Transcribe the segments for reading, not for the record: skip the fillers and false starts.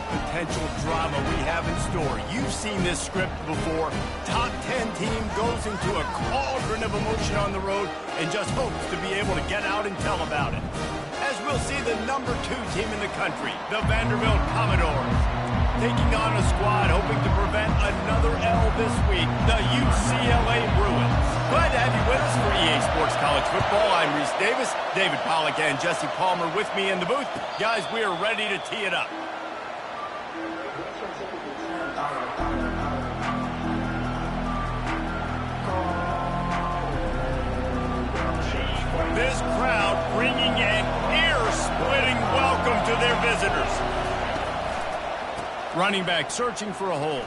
potential drama we have in store. You've seen this script before. Top 10 team goes into a cauldron of emotion on the road and just hopes to be able to get out and tell about it. As we'll see the number 2 team in the country, the Vanderbilt Commodores, taking on a squad hoping to prevent another L this week, the UCLA Bruins. Glad to have you with us for EA Sports College Football. I'm Reese Davis, David Pollack, and Jesse Palmer with me in the booth. Guys, we are ready to tee it up. This crowd bringing an ear-splitting welcome to their visitors. Running back searching for a hole.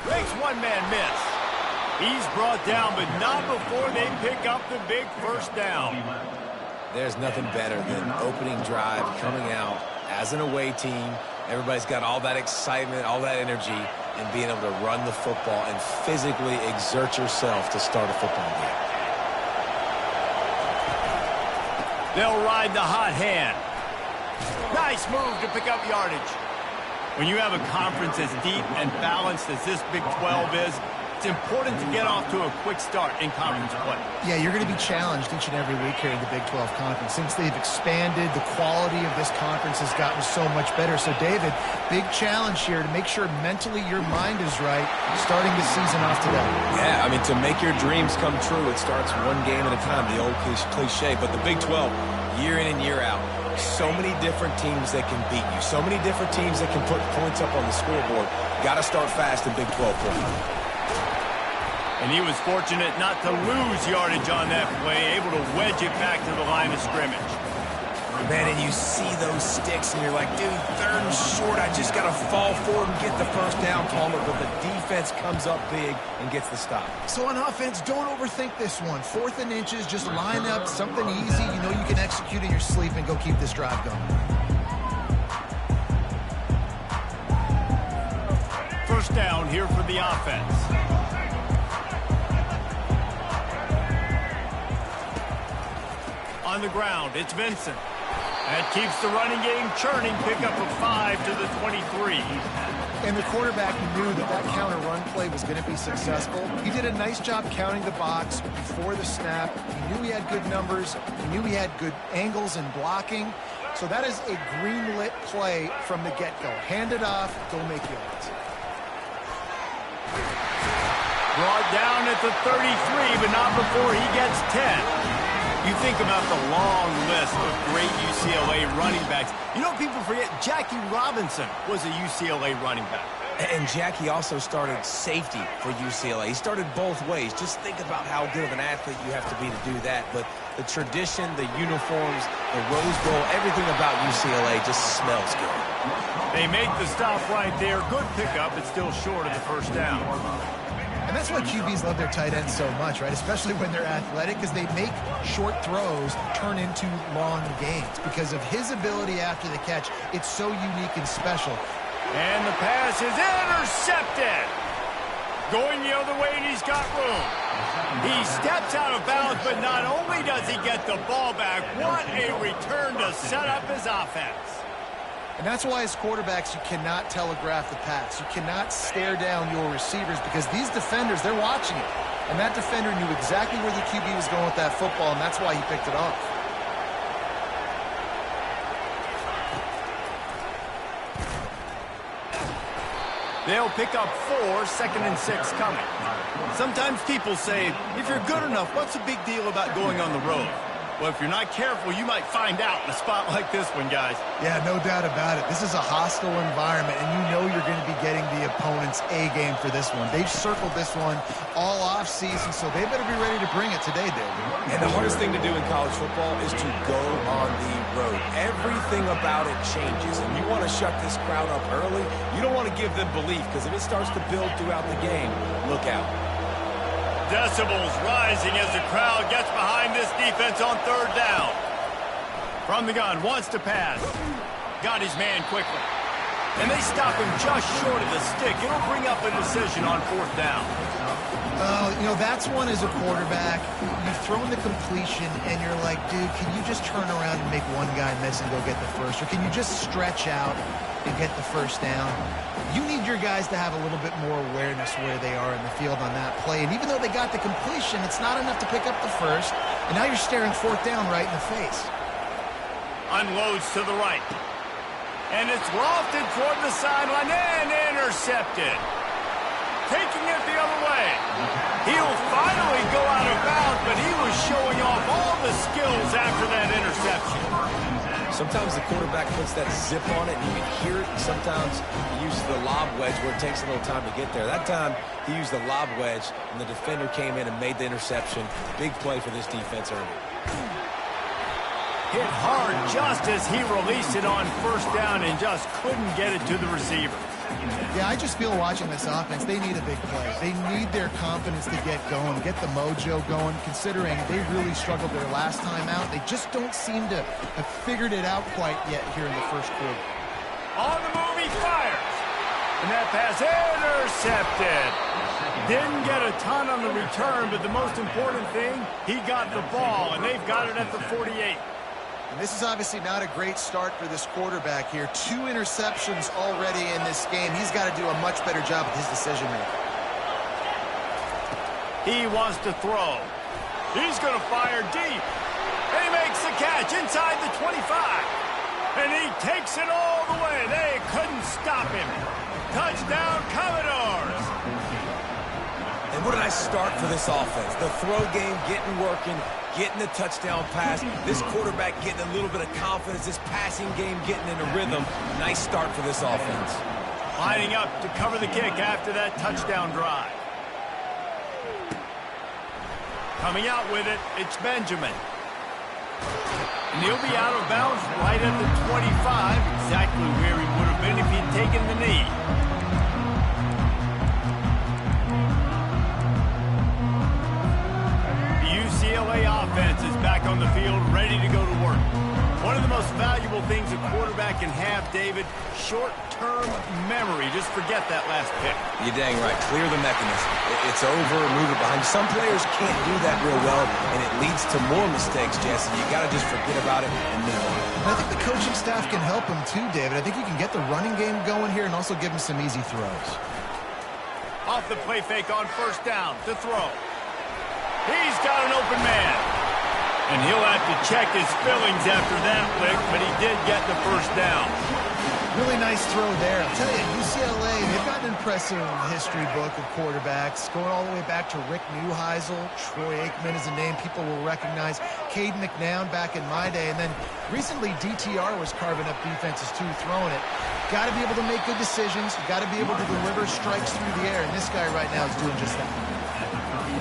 Makes one man miss. He's brought down, but not before they pick up the big first down. There's nothing better than opening drive, coming out as an away team. Everybody's got all that excitement, all that energy, and being able to run the football and physically exert yourself to start a football game. They'll ride the hot hand. Nice move to pick up yardage. When you have a conference as deep and balanced as this Big 12 is, it's important to get off to a quick start in conference play. Yeah, you're going to be challenged each and every week here in the Big 12 Conference. Since they've expanded, the quality of this conference has gotten so much better. So, David, big challenge here to make sure mentally your mind is right starting the season off today. Yeah, I mean, to make your dreams come true, it starts one game at a time, the old cliche. But the Big 12, year in and year out, so many different teams that can beat you, so many different teams that can put points up on the scoreboard. Got to start fast in Big 12 play. And he was fortunate not to lose yardage on that play, able to wedge it back to the line of scrimmage. Man, and you see those sticks, and you're like, dude, 3rd and short, I just got to fall forward and get the first down, Palmer. But the defense comes up big and gets the stop. So on offense, don't overthink this one. 4th and inches, just line up something easy. You know you can execute in your sleep and go keep this drive going. First down here for the offense. On the ground, it's Vincent. That keeps the running game churning. Pick up a 5 to the 23. And the quarterback knew that that counter run play was going to be successful. He did a nice job counting the box before the snap. He knew he had good numbers. He knew he had good angles and blocking. So that is a green-lit play from the get-go. Hand it off, go make yards. Brought down at the 33, but not before he gets 10. You think about the long list of great UCLA running backs. You know, people forget Jackie Robinson was a UCLA running back. And Jackie also started safety for UCLA. He started both ways. Just think about how good of an athlete you have to be to do that. But the tradition, the uniforms, the Rose Bowl, everything about UCLA just smells good. They make the stop right there. Good pickup, but still short of the first down. And that's why QBs love their tight ends so much, right? Especially when they're athletic, because they make short throws turn into long gains. Because of his ability after the catch, it's so unique and special. And the pass is intercepted. Going the other way, and he's got room. He steps out of bounds, but not only does he get the ball back, what a return to set up his offense. And that's why as quarterbacks, you cannot telegraph the pass. You cannot stare down your receivers because these defenders, they're watching it. And that defender knew exactly where the QB was going with that football, and that's why he picked it off. They'll pick up 4, 2nd and 6 coming. Sometimes people say, if you're good enough, what's the big deal about going on the road? Well, if you're not careful, you might find out in a spot like this one, guys. Yeah, no doubt about it. This is a hostile environment, and you know you're going to be getting the opponent's A-game for this one. They've circled this one all off-season, so they better be ready to bring it today, David. And the hardest thing to do in college football is to go on the road. Everything about it changes, and you want to shut this crowd up early. You don't want to give them belief, because if it starts to build throughout the game, look out. Decibels rising as the crowd gets behind this defense on 3rd down. From the gun, wants to pass. Got his man quickly. and they stop him just short of the stick. It'll bring up a decision on 4th down. You know, that's one as a quarterback. You've thrown the completion, and you're like, dude, can you just turn around and make one guy miss and go get the first? Or can you just stretch out and get the first down? You need your guys to have a little bit more awareness where they are in the field on that play. And even though they got the completion, it's not enough to pick up the first. And now you're staring 4th down right in the face. Unloads to the right. And it's lofted toward the sideline and intercepted. Taking it the other way. He'll finally go out of bounds, but he was showing off all the skills after that interception. Sometimes the quarterback puts that zip on it, and you can hear it, and sometimes he uses the lob wedge where it takes a little time to get there. That time, he used the lob wedge, and the defender came in and made the interception. Big play for this defense early. Hit hard just as he released it on 1st down and just couldn't get it to the receiver. Yeah, I just feel watching this offense, they need a big play. They need their confidence to get going, get the mojo going, considering they really struggled their last time out. They just don't seem to have figured it out quite yet here in the first quarter. On the move, he fires. And that pass intercepted. Didn't get a ton on the return, but the most important thing, he got the ball, and they've got it at the 48. And this is obviously not a great start for this quarterback here. 2 interceptions already in this game. He's got to do a much better job with his decision-making. He wants to throw. He's going to fire deep. And he makes the catch inside the 25. And he takes it all the way. They couldn't stop him. Touchdown, Commodores. And what a nice start for this offense. The throw game getting working, getting the touchdown pass. This quarterback getting a little bit of confidence. This passing game getting in a rhythm. Nice start for this offense. Lining up to cover the kick after that touchdown drive. Coming out with it, it's Benjamin. And he'll be out of bounds right at the 25, exactly where he would have been if he'd taken the knee. UCLA offense is back on the field, ready to go to work. One of the most valuable things a quarterback can have, David, short-term memory. Just forget that last pick. You're dang right. Clear the mechanism. It's over, move it behind. Some players can't do that real well, and it leads to more mistakes, Jesse. You got to just forget about it and move on. I think the coaching staff can help him too, David. I think you can get the running game going here and also give him some easy throws. Off the play fake on 1st down to throw. He's got an open man. And he'll have to check his fillings after that lick, but he did get the 1st down. Really nice throw there. I'll tell you, UCLA, they've got an impressive history book of quarterbacks, going all the way back to Rick Neuheisel. Troy Aikman is a name people will recognize. Cade McNown back in my day. And then recently, DTR was carving up defenses too, throwing it. Got to be able to make good decisions. Got to be able to deliver strikes through the air. And this guy right now is doing just that.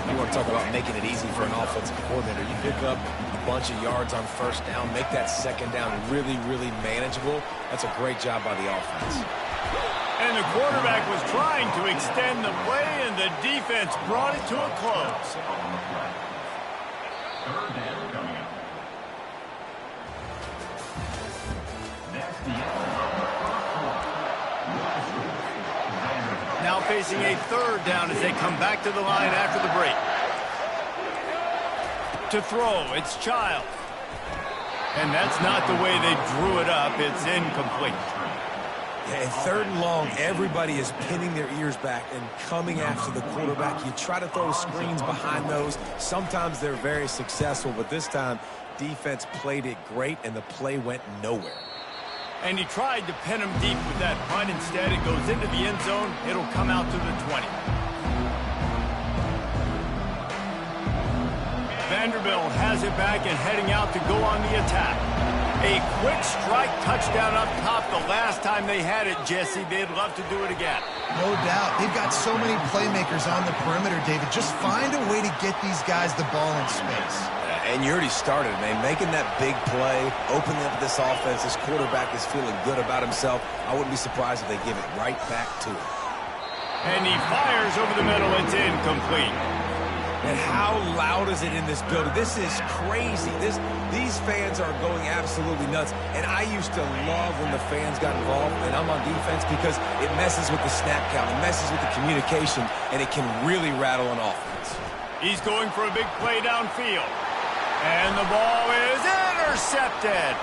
You want to talk about making it easy for an offensive coordinator. You pick up a bunch of yards on 1st down, make that 2nd down really, really manageable. That's a great job by the offense. And the quarterback was trying to extend the play, and the defense brought it to a close. Now facing a 3rd down as they come back to the line after the break. To throw, it's Child. And that's not the way they drew it up. It's incomplete. Yeah, and 3rd and long, everybody is pinning their ears back and coming after the quarterback. You try to throw screens behind those. Sometimes they're very successful, but this time, defense played it great, and the play went nowhere. And he tried to pin him deep with that punt. Instead, it goes into the end zone. It'll come out to the 20. Vanderbilt has it back and heading out to go on the attack. A quick strike touchdown up top the last time they had it, Jesse. They'd love to do it again. No doubt. They've got so many playmakers on the perimeter, David. Just find a way to get these guys the ball in space. And you already started, man. Making that big play, opening up this offense. This quarterback is feeling good about himself. I wouldn't be surprised if they give it right back to him. And he fires over the middle. It's incomplete. And how loud is it in this building? This is crazy. These fans are going absolutely nuts. And I used to love when the fans got involved, and I'm on defense, because it messes with the snap count, it messes with the communication, and it can really rattle an offense. He's going for a big play downfield. And the ball is intercepted.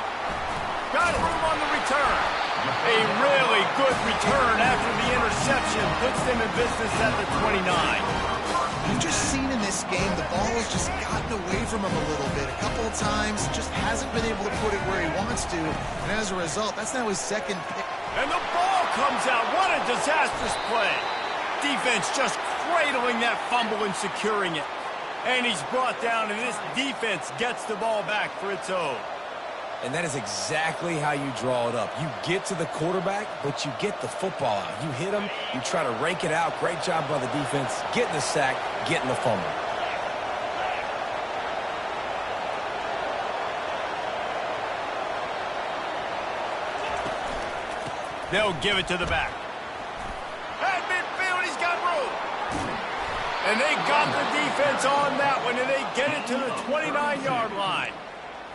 Got room on the return. A really good return after the interception puts them in business at the 29. You've just seen in this game the ball has just gotten away from him a little bit. A couple of times, just hasn't been able to put it where he wants to. And as a result, that's now his second pick. And the ball comes out. What a disastrous play. Defense just cradling that fumble and securing it. And he's brought down, and this defense gets the ball back for its own. And that is exactly how you draw it up. You get to the quarterback, but you get the football out. You hit him, you try to rake it out. Great job by the defense, getting the sack, getting the fumble. They'll give it to the back. At midfield, he's got room. And they got the defense on that one, and they get it to the 29-yard line.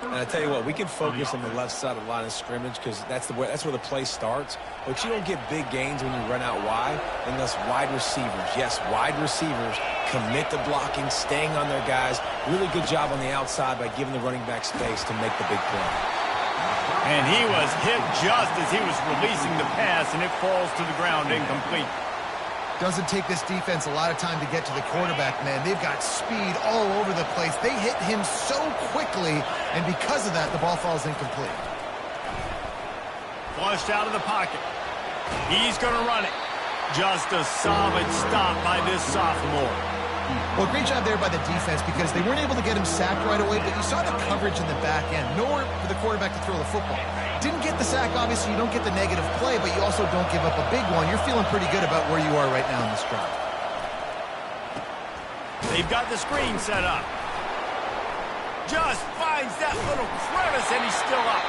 And I tell you what, we can focus on the left side of the line of scrimmage, because that's where the play starts. But you don't get big gains when you run out wide unless wide receivers, yes, wide receivers, commit to blocking, staying on their guys. Really good job on the outside by giving the running back space to make the big play. And he was hit just as he was releasing the pass, and it falls to the ground incomplete. Doesn't take this defense a lot of time to get to the quarterback, man. They've got speed all over the place. They hit him so quickly, and because of that, the ball falls incomplete. Flushed out of the pocket. He's going to run it. Just a solid stop by this sophomore. Well, great job there by the defense, because they weren't able to get him sacked right away, but you saw the coverage in the back end. Nowhere for the quarterback to throw the football. Didn't get the sack, obviously. You don't get the negative play, but you also don't give up a big one. You're feeling pretty good about where you are right now in this drive. They've got the screen set up. Just finds that little crevice, and he's still up.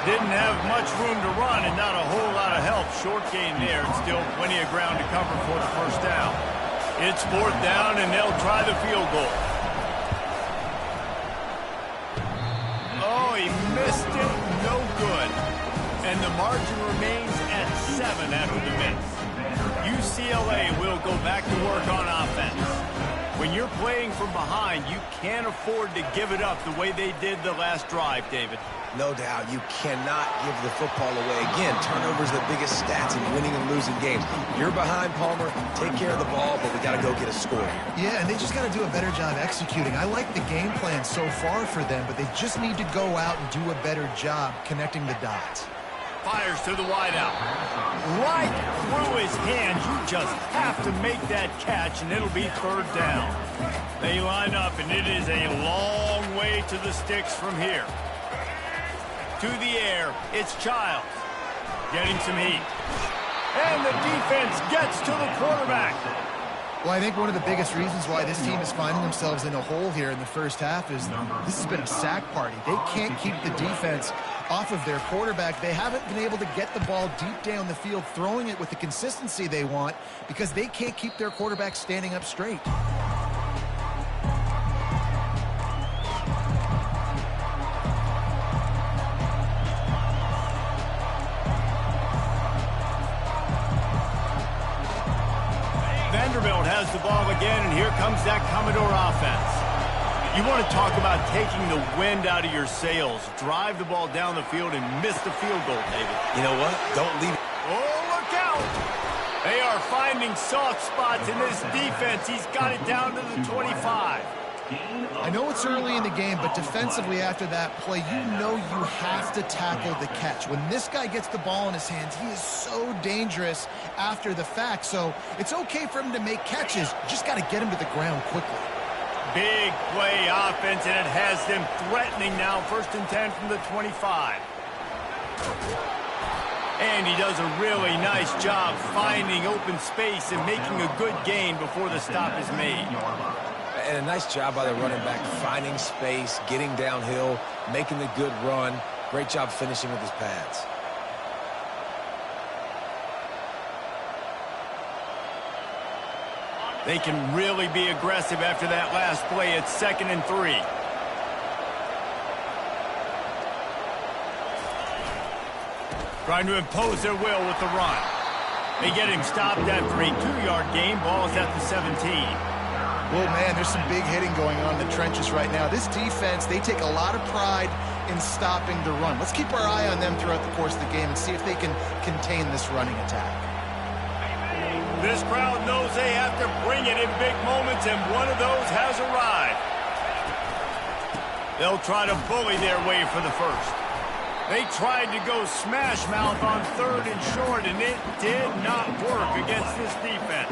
Didn't have much room to run and not a whole lot of help. Short gain there, and still plenty of ground to cover for the first down. It's fourth down, and they'll try the field goal. Oh, he missed it. No good. And the margin remains at 7 after the miss. UCLA will go back to work on offense. When you're playing from behind, you can't afford to give it up the way they did the last drive, David. No doubt, you cannot give the football away. Again, turnovers are the biggest stats in winning and losing games. You're behind, Palmer, take care of the ball, but we got to go get a score here. Yeah, and they just got to do a better job executing. I like the game plan so far for them, but they just need to go out and do a better job connecting the dots. Fires to the wideout. Right through his hands. You just have to make that catch, and it'll be third down. They line up, and it is a long way to the sticks from here. To the air, it's Childs. Getting some heat. And the defense gets to the quarterback. Well, I think one of the biggest reasons why this team is finding themselves in a hole here in the first half is this has been a sack party. They can't keep the defense off of their quarterback. They haven't been able to get the ball deep down the field, throwing it with the consistency they want, because they can't keep their quarterback standing up straight. Vanderbilt has the ball again, and here comes that Commodore offense. You want to talk about taking the wind out of your sails. Drive the ball down the field and miss the field goal, David. You know what? Don't leave it. Oh, look out! They are finding soft spots in this defense. He's got it down to the 25. I know it's early in the game, but defensively after that play, you know you have to tackle the catch. When this guy gets the ball in his hands, he is so dangerous after the fact. So it's okay for him to make catches. Just got to get him to the ground quickly. Big play offense, and it has them threatening now. 1st and 10 from the 25. And he does a really nice job finding open space and making a good gain before the stop is made. And a nice job by the running back, finding space, getting downhill, making the good run. Great job finishing with his pads. They can really be aggressive after that last play. It's 2nd and 3. Trying to impose their will with the run. They get him stopped after a 2-yard gain. Ball's at the 17. Well, man, there's some big hitting going on in the trenches right now. This defense, they take a lot of pride in stopping the run. Let's keep our eye on them throughout the course of the game and see if they can contain this running attack. This crowd knows they have to bring it in big moments, and one of those has arrived. They'll try to bully their way for the first. They tried to go smash mouth on 3rd and short, and it did not work against this defense.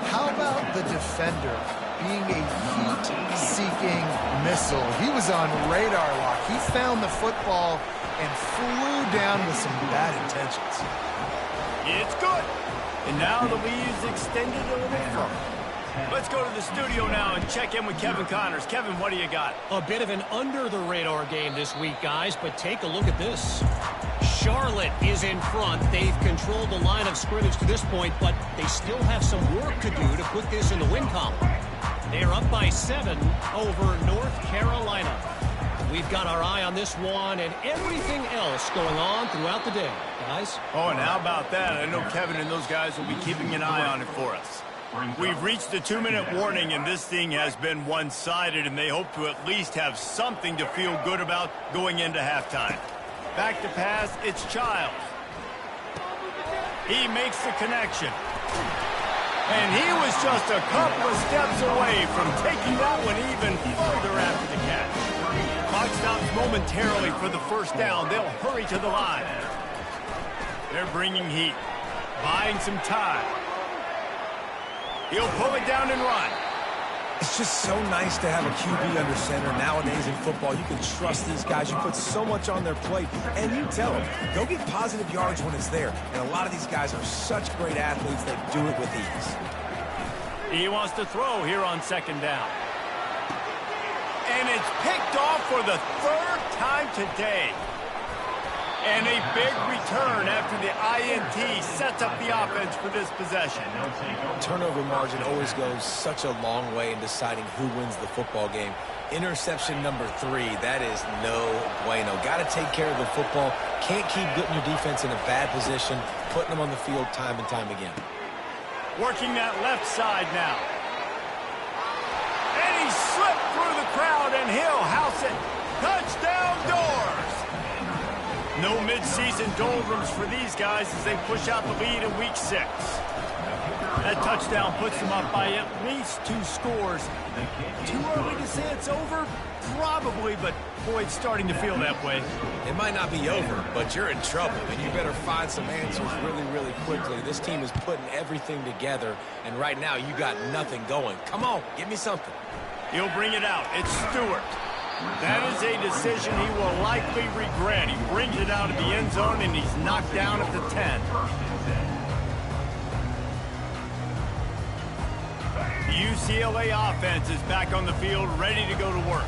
How about the defender being a heat-seeking missile? He was on radar lock. He found the football and flew down with some bad intentions. It's good. And now the lead is extended a little further. Let's go to the studio now and check in with Kevin Connors. Kevin, what do you got? A bit of an under-the-radar game this week, guys, but take a look at this. Charlotte is in front. They've controlled the line of scrimmage to this point, but they still have some work to do to put this in the win column. They're up by 7 over North Carolina. We've got our eye on this one and everything else going on throughout the day, guys. Oh, and how about that? I know Kevin and those guys will be keeping an eye on it for us. We've reached the 2-minute warning, and this thing has been one-sided, and they hope to at least have something to feel good about going into halftime. Back to pass, it's Childs. He makes the connection. And he was just a couple of steps away from taking that one even further after the catch. Clock stops momentarily for the first down. They'll hurry to the line. They're bringing heat, buying some time. He'll pull it down and run. It's just so nice to have a QB under center. Nowadays in football, you can trust these guys. You put so much on their plate, and you tell them, go get positive yards when it's there. And a lot of these guys are such great athletes, they do it with ease. He wants to throw here on 2nd down. And it's picked off for the 3rd time today. And a big return after the INT sets up the offense for this possession. Turnover margin always goes such a long way in deciding who wins the football game. Interception number 3, that is no bueno. Got to take care of the football. Can't keep putting your defense in a bad position, putting them on the field time and time again. Working that left side now. And he slipped through the crowd, and he'll house it. Touchdown Doors! No mid-season doldrums for these guys as they push out the lead in Week 6. That touchdown puts them up by at least 2 scores. Too early to say it's over? Probably, but boy, it's starting to feel that way. It might not be over, but you're in trouble, and you better find some answers really, really quickly. This team is putting everything together, and right now you got nothing going. Come on, give me something. He'll bring it out. It's Stewart. That is a decision he will likely regret. He brings it out of the end zone, and he's knocked down at the 10. The UCLA offense is back on the field, ready to go to work.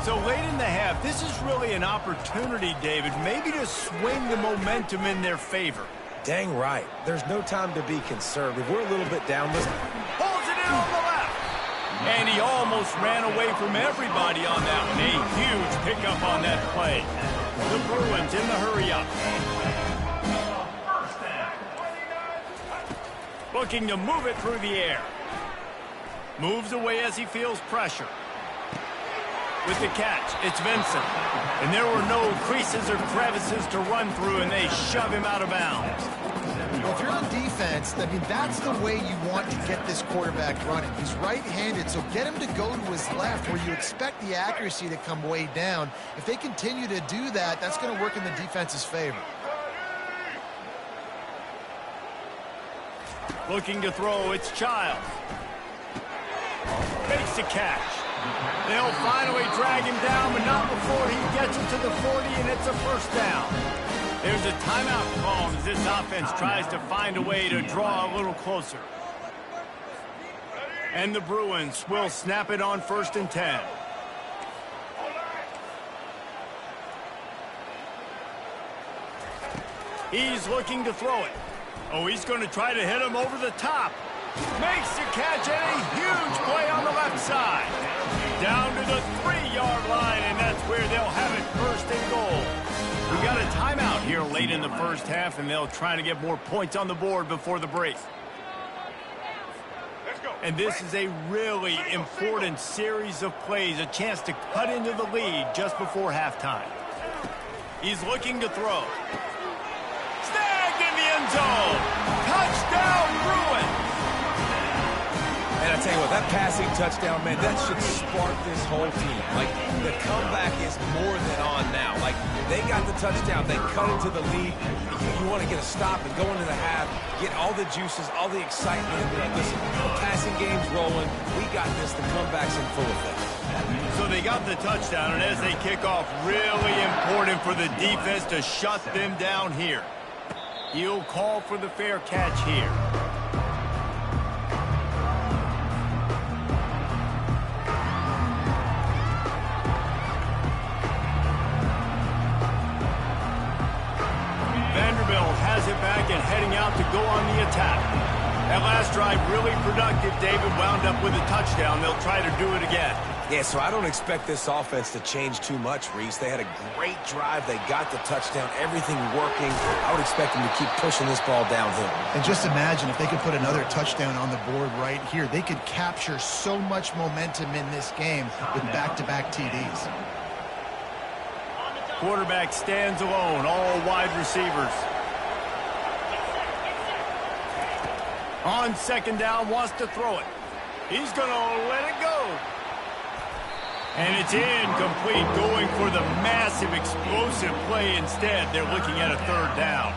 So late in the half, this is really an opportunity, David, maybe to swing the momentum in their favor. Dang right. There's no time to be conservative. We're a little bit down. Pulls it in on the left. And he almost ran away from everybody on that one. A huge pickup on that play. The Bruins in the hurry-up. Looking to move it through the air. Moves away as he feels pressure. With the catch, it's Vincent. And there were no creases or crevices to run through, and they shove him out of bounds. Well, if you're on defense, I mean, that's the way you want to get this quarterback running. He's right-handed, so get him to go to his left where you expect the accuracy to come way down. If they continue to do that, that's going to work in the defense's favor. Looking to throw, it's Childs. Makes the catch. They'll finally drag him down, but not before he gets it to the 40, and it's a first down. There's a timeout called as this offense tries to find a way to draw a little closer. And the Bruins will snap it on 1st and 10. He's looking to throw it. Oh, he's going to try to hit him over the top. Makes the catch and a huge play on the left side. Down to the 3-yard line, and that's where they'll have it first and goal. We got a timeout here late in the first half, and they'll try to get more points on the board before the break. And this is a really important series of plays, a chance to cut into the lead just before halftime. He's looking to throw. Snagged in the end zone. Touchdown, Bruin. And I tell you what, that passing touchdown, man, that should spark this whole team. Like, the comeback is more than on now. Like, they got the touchdown. They cut into the lead. You want to get a stop and go into the half, get all the juices, all the excitement. And listen, the passing game's rolling. We got this. The comeback's in full effect. So they got the touchdown, and as they kick off, really important for the defense to shut them down here. He'll call for the fair catch here. Has it back and heading out to go on the attack. That last drive really productive. David wound up with a touchdown. They'll try to do it again. Yeah, so I don't expect this offense to change too much, Reese. They had a great drive. They got the touchdown. Everything working. I would expect them to keep pushing this ball downhill. And just imagine if they could put another touchdown on the board right here. They could capture so much momentum in this game with back-to-back TDs. Quarterback stands alone. All wide receivers. On second down, wants to throw it. He's going to let it go. And it's incomplete, going for the massive explosive play instead. They're looking at a third down.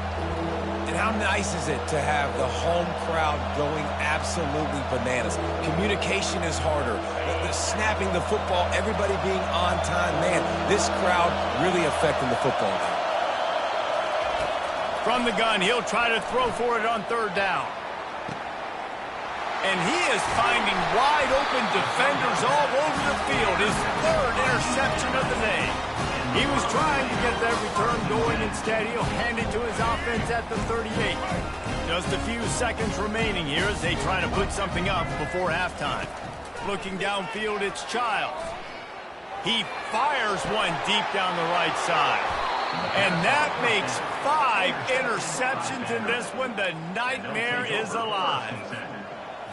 And how nice is it to have the home crowd going absolutely bananas? Communication is harder. The snapping the football, everybody being on time. Man, this crowd really affecting the football game. From the gun, he'll try to throw for it on third down. And he is finding wide-open defenders all over the field. His third interception of the day. He was trying to get that return going. Instead, he'll hand it to his offense at the 38. Just a few seconds remaining here as they try to put something up before halftime. Looking downfield, it's Childs. He fires one deep down the right side. And that makes 5 interceptions in this one. The nightmare is alive.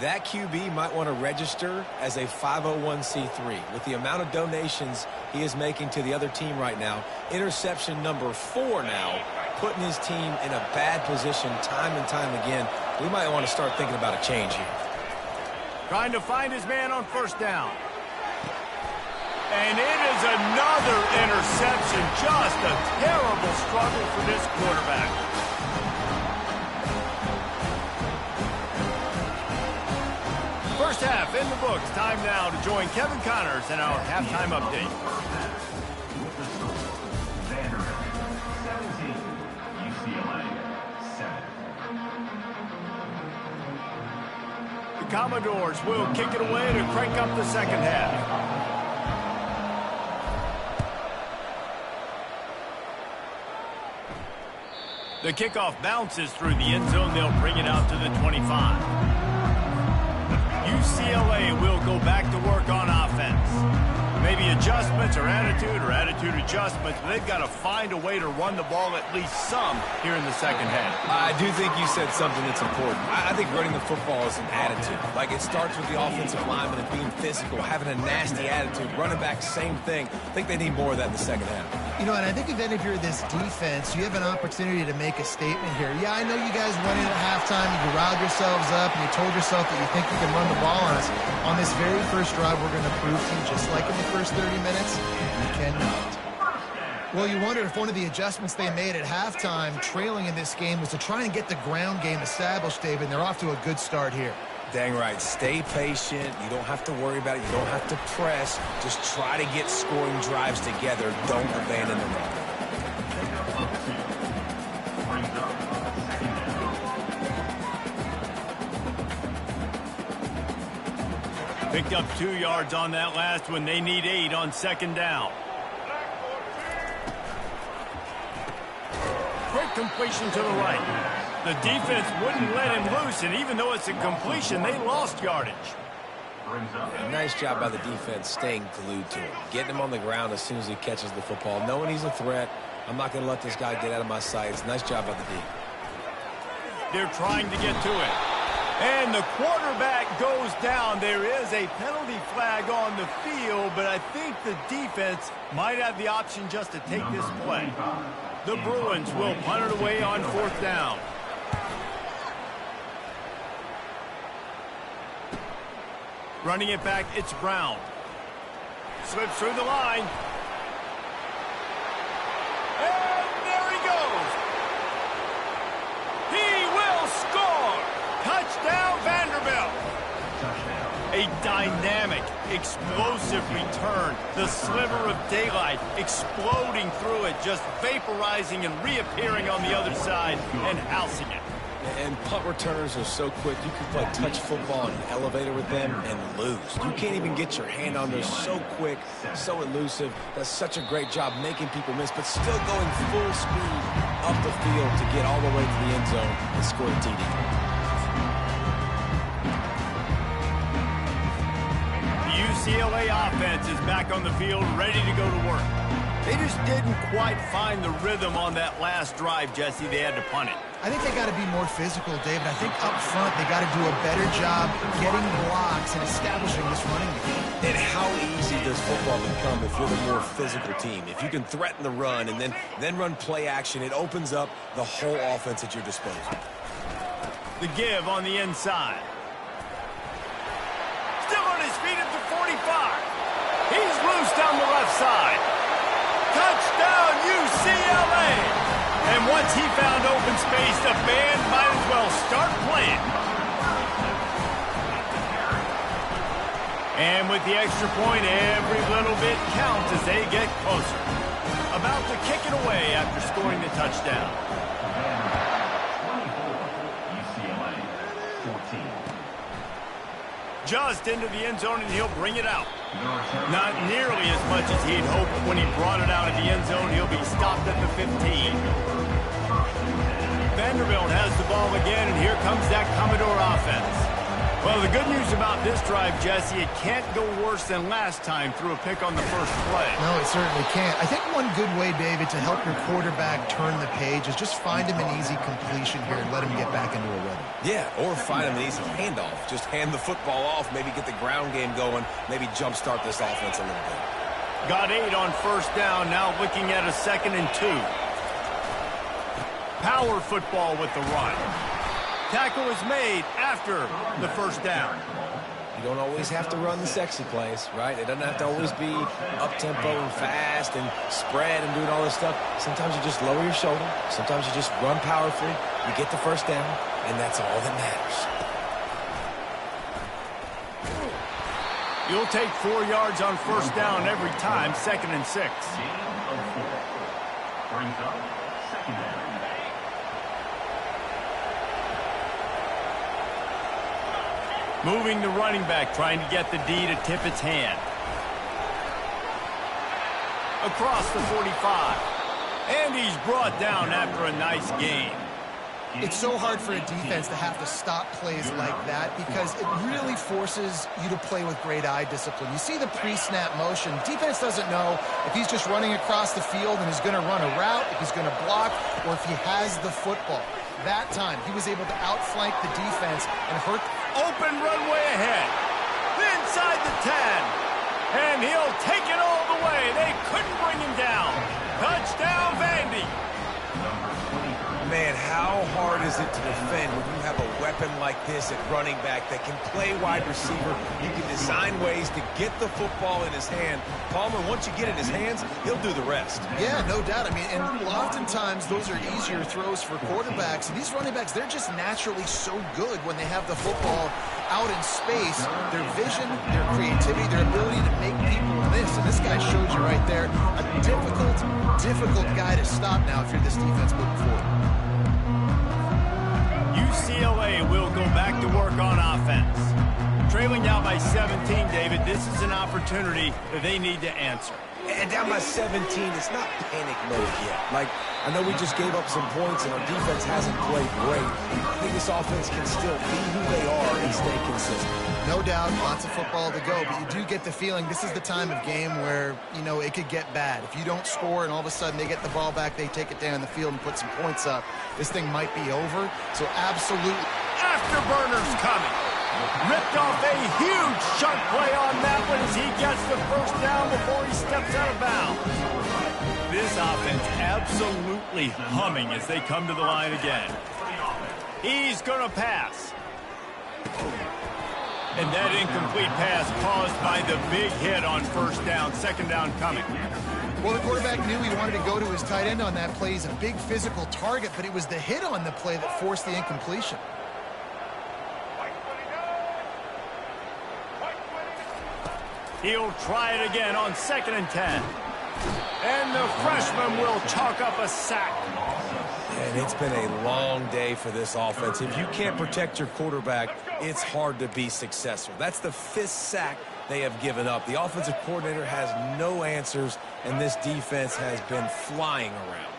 That QB might want to register as a 501c3. With the amount of donations he is making to the other team right now, interception number 4 now, putting his team in a bad position time and time again. We might want to start thinking about a change here. Trying to find his man on first down. And it is another interception. Just a terrible struggle for this quarterback. First half in the books. Time now to join Kevin Connors in our halftime update. The Commodores will kick it away to crank up the second half. The kickoff bounces through the end zone. They'll bring it out to the 25. UCLA will go back to work on offense. Maybe adjustments or attitude adjustments, but they've got to find a way to run the ball at least some here in the second half. I do think you said something that's important. I think running the football is an attitude. Like, it starts with the offensive lineman and being physical, having a nasty attitude. Running back, same thing. I think they need more of that in the second half. You know, and I think if you're this defense, you have an opportunity to make a statement here. Yeah, I know you guys went in at halftime, you riled yourselves up, and you told yourself that you think you can run the ball on us. On this very first drive, we're going to prove to you, just like in the first 30 minutes, you cannot. Well, you wonder if one of the adjustments they made at halftime, trailing in this game, was to try and get the ground game established, David, and they're off to a good start here. Dang right. Stay patient. You don't have to worry about it. You don't have to press. Just try to get scoring drives together. Don't abandon the run. Picked up 2 yards on that last one. They need 8 on second down. Quick completion to the right. The defense wouldn't let him loose, and even though it's a completion, they lost yardage. Yeah, nice job by the defense staying glued to him, getting him on the ground as soon as he catches the football, knowing he's a threat. I'm not going to let this guy get out of my sights. Nice job by the D. They're trying to get to it. And the quarterback goes down. There is a penalty flag on the field, but I think the defense might have the option just to take this play. The Bruins will punt it away on 4th down. Running it back, it's Brown. Slips through the line. And there he goes. He will score. Touchdown, Vanderbilt. A dynamic, explosive return. The sliver of daylight exploding through it, just vaporizing and reappearing on the other side and housing it. And punt returners are so quick. You can play touch football in an elevator with them and lose. You can't even get your hand on them. So quick, so elusive. Does such a great job making people miss, but still going full speed up the field to get all the way to the end zone and score a TD. The UCLA offense is back on the field, ready to go to work. They just didn't quite find the rhythm on that last drive, Jesse. They had to punt it. I think they got to be more physical, David. I think up front they got to do a better job getting blocks and establishing this running game. And how easy does football become if you're the more physical team? If you can threaten the run and then run play action, it opens up the whole offense at your disposal. The give on the inside. Still on his feet at the 45. He's loose down the left side. Touchdown, UCLA! And once he found open space, the band might as well start playing. And with the extra point, every little bit counts as they get closer. About to kick it away after scoring the touchdown. Just into the end zone, and he'll bring it out. Not nearly as much as he'd hoped when he brought it out of the end zone. He'll be stopped at the 15. Vanderbilt has the ball again, and here comes that Commodore offense. Well, the good news about this drive, Jesse, it can't go worse than last time through a pick on the first play. No, it certainly can't. I think one good way, David, to help your quarterback turn the page is just find him an easy completion here and let him get back into a rhythm. Yeah, or find him an easy handoff. Just hand the football off, maybe get the ground game going, maybe jumpstart this offense a little bit. Got 8 on first down, now looking at a 2nd and 2. Power football with the run. Tackle is made after the first down. You don't always have to run the sexy plays, right? It doesn't have to always be up-tempo and fast and spread and doing all this stuff. Sometimes you just lower your shoulder. Sometimes you just run powerfully. You get the first down, and that's all that matters. You'll take 4 yards on first down every time, 2nd and 6. Brings up 2nd down. Moving the running back, trying to get the D to tip its hand. Across the 45. And he's brought down after a nice gain. It's so hard for a defense to have to stop plays like that because it really forces you to play with great eye discipline. You see the pre-snap motion. Defense doesn't know if he's just running across the field and is going to run a route, if he's going to block, or if he has the football. That time, he was able to outflank the defense and hurt. Open runway ahead. Inside the 10. And he'll take it all the way. They couldn't bring him down. Touchdown, Vandy. Man, how hard is it to defend when you have a weapon like this at running back that can play wide receiver? He can design ways to get the football in his hand. Palmer, once you get it in his hands, he'll do the rest. Yeah, no doubt. I mean, and oftentimes those are easier throws for quarterbacks. And these running backs, they're just naturally so good when they have the football out in space. Their vision, their creativity, their ability to make people miss. And this guy showed you right there, a difficult guy to stop now if you're this defense moving forward. UCLA will go back to work on offense. Trailing down by 17, David, this is an opportunity that they need to answer. And down by 17, it's not panic mode yet. Like, I know we just gave up some points and our defense hasn't played great. I think this offense can still be who they are and stay consistent. No doubt, lots of football to go, but you do get the feeling this is the time of game where, you know, it could get bad. If you don't score and all of a sudden they get the ball back, they take it down the field and put some points up, this thing might be over. So absolutely. Afterburners coming. Ripped off a huge chunk play on that one as he gets the first down before he steps out of bounds. This offense absolutely humming as they come to the line again. He's going to pass. And that incomplete pass caused by the big hit on first down. Second down coming. Well, the quarterback knew he wanted to go to his tight end on that play. He's a big physical target, but it was the hit on the play that forced the incompletion. He'll try it again on 2nd and 10. And the freshman will chalk up a sack. And it's been a long day for this offense. If you can't protect your quarterback, it's hard to be successful. That's the 5th sack they have given up. The offensive coordinator has no answers, and this defense has been flying around.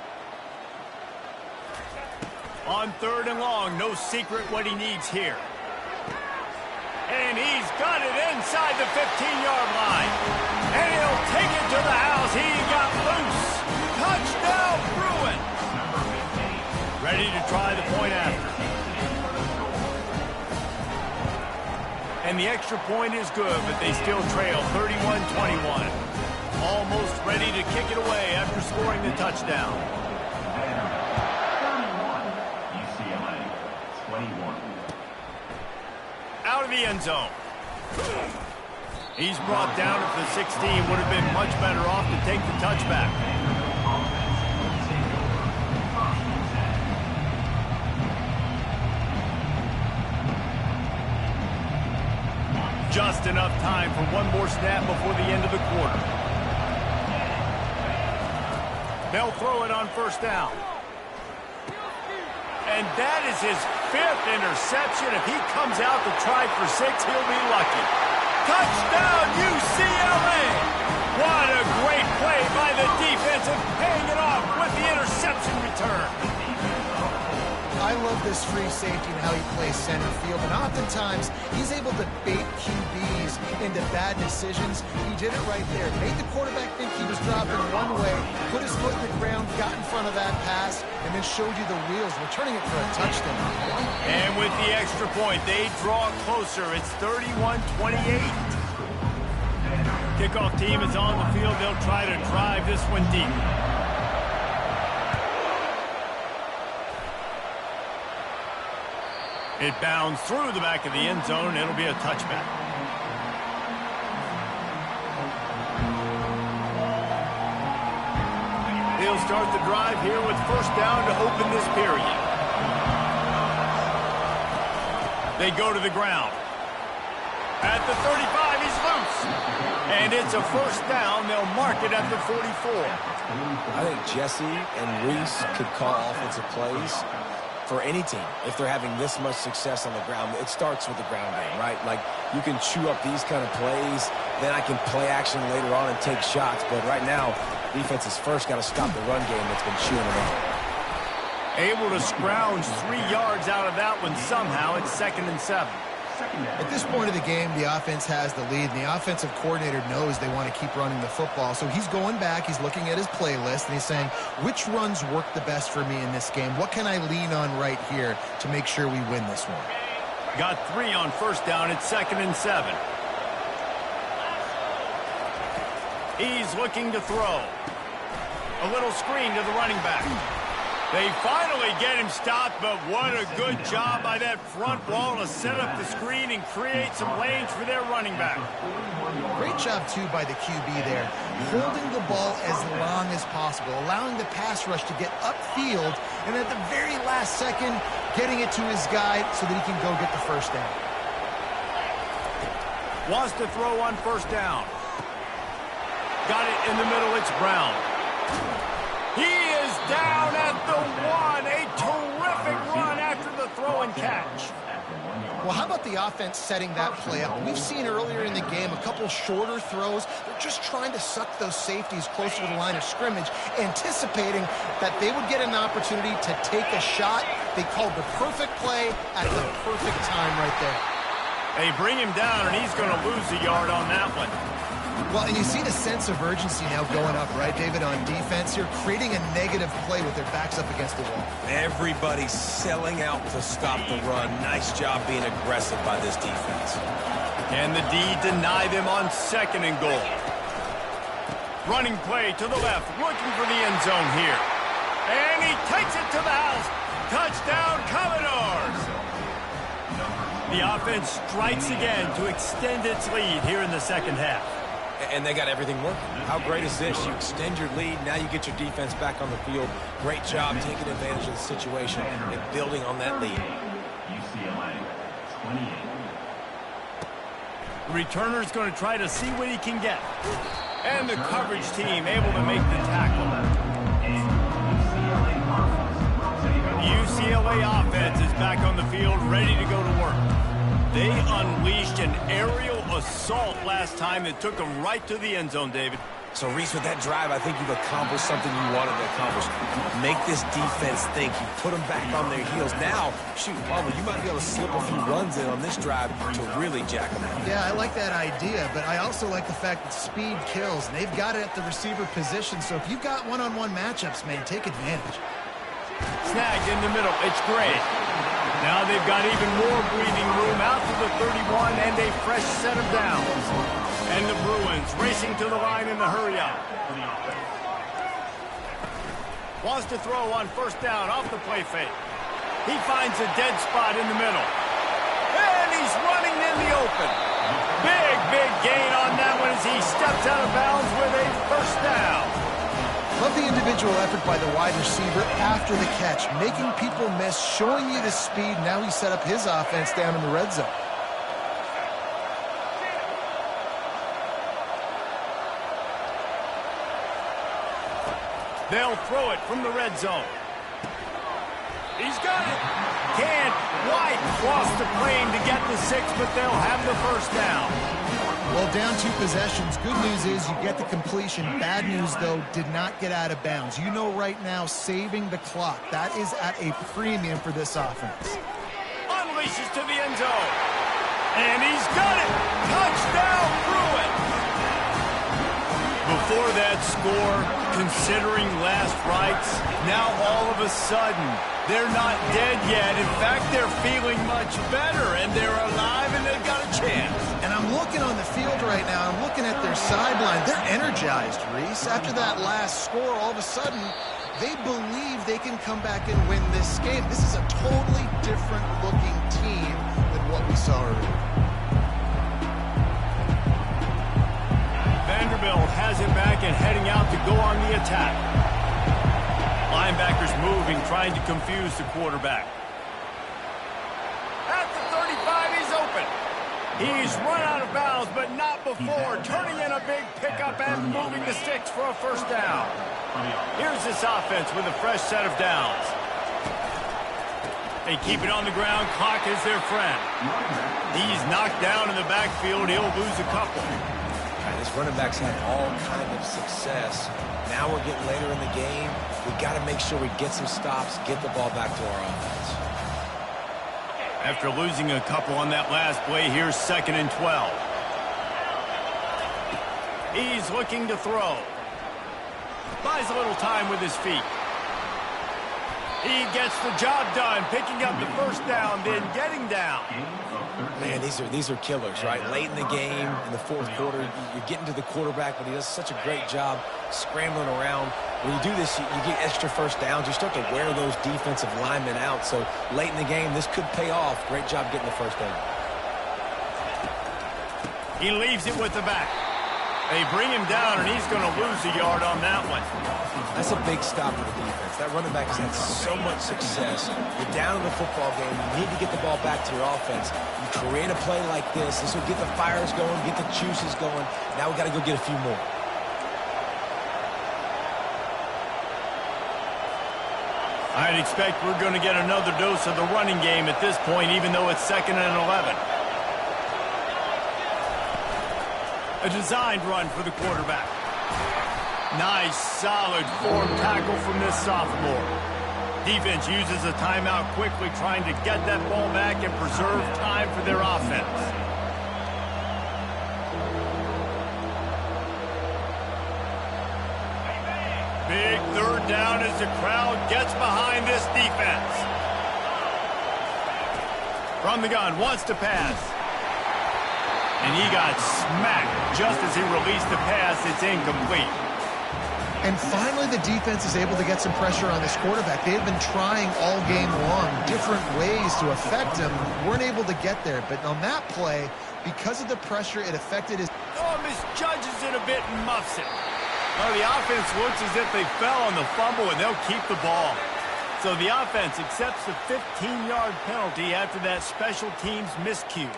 On 3rd and long, no secret what he needs here. And he's got it inside the 15-yard line. And he'll take it to the house. He got loose. Touchdown, Bruin. Ready to try the point after. And the extra point is good, but they still trail 31-21. Almost ready to kick it away after scoring the touchdown. Out of the end zone. He's brought down at the 16. Would have been much better off to take the touchback. Just enough time for one more snap before the end of the quarter. They'll throw it on first down. And that is his 5th interception. If he comes out to try for 6, he'll be lucky. Touchdown, UCLA! What a great play by the defensive, paying it off with the interception return. I love this free safety and how he plays center field, and oftentimes he's able to bait QBs into bad decisions. He did it right there. Made the quarterback think he was dropping one way, put his foot in the ground, got in front of that pass, and then showed you the wheels, returning it for a touchdown. And with the extra point, they draw closer. It's 31-28. Kickoff team is on the field. They'll try to drive this one deep. It bounds through the back of the end zone. It'll be a touchback. He'll start the drive here with first down to open this period. They go to the ground. At the 35, he's loose. And it's a first down. They'll mark it at the 44. I think Jesse and Reese could call offensive plays for any team if they're having this much success on the ground. It starts with the ground game, right? Like, you can chew up these kind of plays, then I can play action later on and take shots. But right now, defense has first got to stop the run game that's been chewing them up. Able to scrounge 3 yards out of that one somehow. It's 2nd and 7. At this point of the game, the offense has the lead, and the offensive coordinator knows they want to keep running the football. So he's going back, he's looking at his playlist, and he's saying, which runs work the best for me in this game? What can I lean on right here to make sure we win this one? Got 3 on first down. It's 2nd and 7. He's looking to throw. A little screen to the running back. They finally get him stopped, but what a good job by that front wall to set up the screen and create some lanes for their running back. Great job, too, by the QB there. Holding the ball as long as possible, allowing the pass rush to get upfield, and at the very last second, getting it to his guy so that he can go get the first down. Wants to throw on first down. Got it in the middle. It's Brown. He is down at the 1. A terrific run after the throw and catch. Well, how about the offense setting that play out. We've seen earlier in the game a couple shorter throws. They're just trying to suck those safeties closer to the line of scrimmage, anticipating that they would get an opportunity to take a shot. They called the perfect play at the perfect time right there. They bring him down, and he's going to lose a yard on that one. Well, and you see the sense of urgency now going up, right, David, on defense. You're creating a negative play with their backs up against the wall. Everybody's selling out to stop the run. Nice job being aggressive by this defense. Can the D deny them on 2nd and goal? Running play to the left, looking for the end zone here. And he takes it to the house. Touchdown, Commodores! The offense strikes again to extend its lead here in the second half. And they got everything working. How great is this? You extend your lead, now you get your defense back on the field. Great job taking advantage of the situation and building on that lead. UCLA, 28. The returner's going to try to see what he can get. And the coverage team able to make the tackle. The UCLA offense is back on the field, ready to go to work. They unleashed an aerial assault last time that took them right to the end zone, David. So, Reese, with that drive, I think you've accomplished something you wanted to accomplish. Make this defense think. You put them back on their heels. Now, shoot, Palmer, you might be able to slip a few runs in on this drive to really jack them out. Yeah, I like that idea, but I also like the fact that speed kills. And they've got it at the receiver position, so if you've got one-on-one matchups, man, take advantage. Snagged in the middle. It's great. Now they've got even more breathing room out to the 31 and a fresh set of downs. And the Bruins racing to the line in the hurry-up. Wants to throw on 1st down off the play fake. He finds a dead spot in the middle. And he's running in the open. Big gain on that one as he steps out of bounds with a 1st down. Love the individual effort by the wide receiver after the catch, making people miss, showing you the speed. Now he set up his offense down in the red zone. They'll throw it from the red zone. He's got it. Can't quite cross the plane to get the 6, but they'll have the 1st down. Well, down 2 possessions. Good news is you get the completion. Bad news, though, did not get out of bounds. You know right now, saving the clock. That is at a premium for this offense. Unleashes to the end zone. And he's got it. Touchdown, Bruin. Before that score, considering last rites, now all of a sudden, they're not dead yet. In fact, they're feeling much better, and they're alive, and they've got a chance. And I'm looking on the field right now. I'm looking at their sideline. They're energized, Reese. After that last score, all of a sudden, they believe they can come back and win this game. This is a totally different-looking team than what we saw earlier. Vanderbilt has it back and heading out to go on the attack. Linebackers moving, trying to confuse the quarterback. At the 35, he's open. He's run out of bounds, but not before turning in a big pickup and moving the sticks for a 1st down. Here's this offense with a fresh set of downs. They keep it on the ground. Clock is their friend. He's knocked down in the backfield. He'll lose a couple. This running back's had all kind of success. Now we're getting later in the game. We got to make sure we get some stops, get the ball back to our offense. After losing a couple on that last play, here's 2nd and 12. He's looking to throw. Buys a little time with his feet. He gets the job done, picking up the 1st down, then getting down. Man, these are killers, right? Late in the game, in the 4th quarter, you're getting to the quarterback, but he does such a great job scrambling around. When you do this, you get extra 1st downs. You start to wear those defensive linemen out. So late in the game, this could pay off. Great job getting the 1st down. He leaves it with the back. They bring him down, and he's going to lose a yard on that one. That's a big stop for the defense. That running back has had so much success. You're down in the football game. You need to get the ball back to your offense. You create a play like this. This will get the fires going, get the juices going. Now we got to go get a few more. I'd expect we're going to get another dose of the running game at this point, even though it's 2nd and 11. A designed run for the quarterback. Nice, solid form tackle from this sophomore. Defense uses a timeout quickly, trying to get that ball back and preserve time for their offense. Big third down as the crowd gets behind this defense. From the gun, wants to pass. And he got smacked just as he released the pass. It's incomplete. And finally, the defense is able to get some pressure on this quarterback. They've been trying all game long different ways to affect him. Weren't able to get there. But on that play, because of the pressure, it affected his... Oh, misjudges it a bit and muffs it. Well, the offense looks as if they fell on the fumble, and they'll keep the ball. So the offense accepts the 15-yard penalty after that special teams miscue.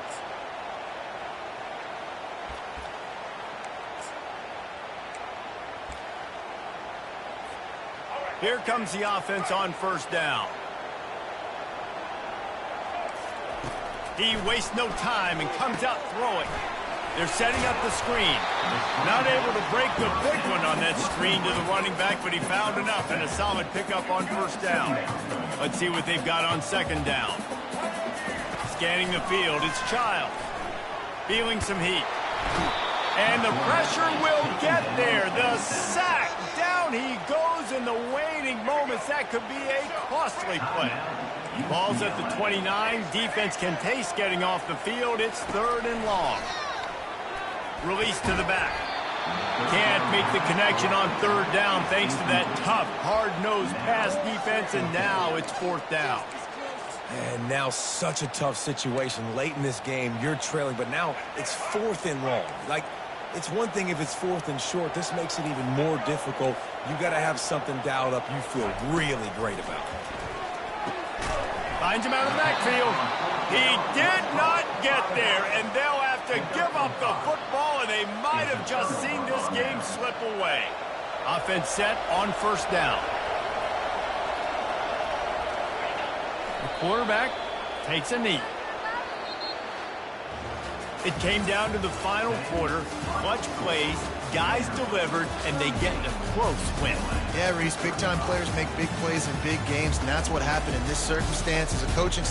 Here comes the offense on first down. He wastes no time and comes out throwing. They're setting up the screen. Not able to break the big one on that screen to the running back, but he found enough and a solid pickup on first down. Let's see what they've got on second down. Scanning the field, it's Child. Feeling some heat. And the pressure will get there. The sack. Down he goes in the waning moments. That could be a costly play. Ball's at the 29. Defense can taste getting off the field. It's third and long. Release to the back. Can't make the connection on third down thanks to that tough, hard-nosed pass defense, and now it's fourth down. And now such a tough situation. Late in this game, you're trailing, but now it's fourth and long. Like, it's one thing if it's fourth and short. This makes it even more difficult. You got to have something dialed up you feel really great about. Finds him out of the backfield. He did not get there, and they'll have to give up the football, and they might have just seen this game slip away. Offense set on first down. The quarterback takes a knee. It came down to the final quarter. Clutch plays, guys delivered, and they get a close win. Yeah, Reese, big-time players make big plays in big games, and that's what happened in this circumstance as a coaching staff.